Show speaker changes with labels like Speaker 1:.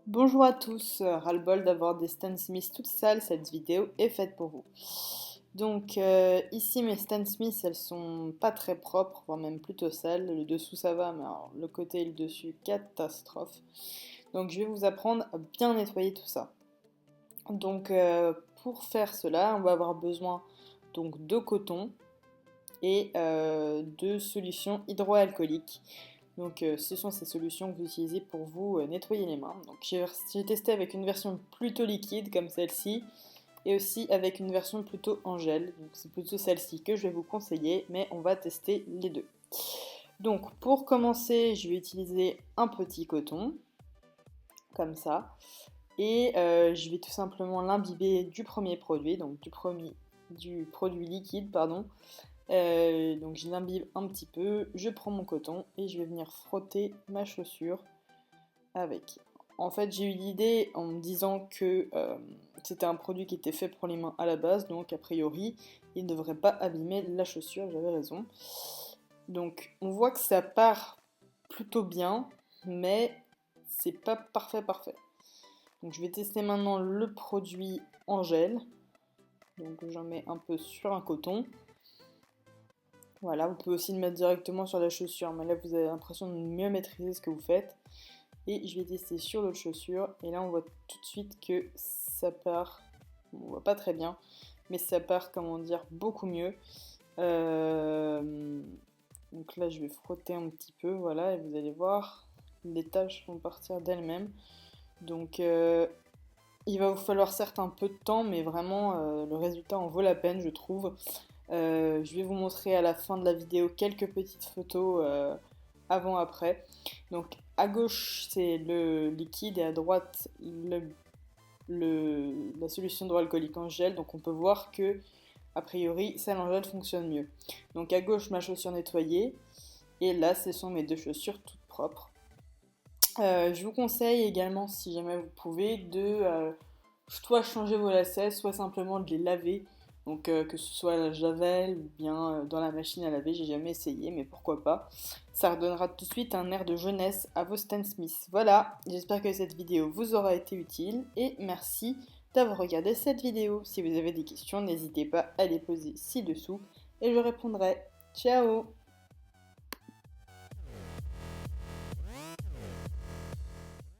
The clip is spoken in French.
Speaker 1: Bonjour à tous, ras-le-bol d'avoir des Stan Smith toutes sales, cette vidéo est faite pour vous. Donc ici mes Stan Smith elles sont pas très propres, voire même plutôt sales, le dessous ça va mais alors, le côté et le dessus catastrophe. Donc je vais vous apprendre à bien nettoyer tout ça. Donc pour faire cela on va avoir besoin donc de coton et de solutions hydroalcooliques. Donc ce sont ces solutions que vous utilisez pour vous nettoyer les mains. Donc j'ai testé avec une version plutôt liquide comme celle-ci et aussi avec une version plutôt en gel. Donc c'est plutôt celle-ci que je vais vous conseiller, mais on va tester les deux. Donc pour commencer, je vais utiliser un petit coton, comme ça, et je vais tout simplement l'imbiber du premier produit, donc du produit liquide, pardon. Donc je l'imbibe un petit peu, je prends mon coton et je vais venir frotter ma chaussure avec. En fait, j'ai eu l'idée en me disant que c'était un produit qui était fait pour les mains à la base, donc a priori, il ne devrait pas abîmer la chaussure, j'avais raison. Donc on voit que ça part plutôt bien, mais c'est pas parfait. Donc je vais tester maintenant le produit en gel. Donc j'en mets un peu sur un coton. Voilà, vous pouvez aussi le mettre directement sur la chaussure, mais là vous avez l'impression de mieux maîtriser ce que vous faites. Et je vais tester sur l'autre chaussure, et là on voit tout de suite que ça part, on voit pas très bien, mais ça part, comment dire, beaucoup mieux. Donc là je vais frotter un petit peu, voilà, et vous allez voir, les taches vont partir d'elles-mêmes. Donc il va vous falloir certes un peu de temps, mais vraiment le résultat en vaut la peine, je trouve. Je vais vous montrer à la fin de la vidéo quelques petites photos avant-après. Donc à gauche c'est le liquide et à droite la solution hydroalcoolique en gel. Donc on peut voir que a priori celle en gel fonctionne mieux. Donc à gauche ma chaussure nettoyée et là ce sont mes deux chaussures toutes propres. Je vous conseille également, si jamais vous pouvez, de soit changer vos lacets, soit simplement de les laver. Donc que ce soit à la javel ou bien dans la machine à laver, j'ai jamais essayé, mais pourquoi pas. Ça redonnera tout de suite un air de jeunesse à vos Stan Smith. Voilà, j'espère que cette vidéo vous aura été utile et merci d'avoir regardé cette vidéo. Si vous avez des questions, n'hésitez pas à les poser ci-dessous et je répondrai. Ciao!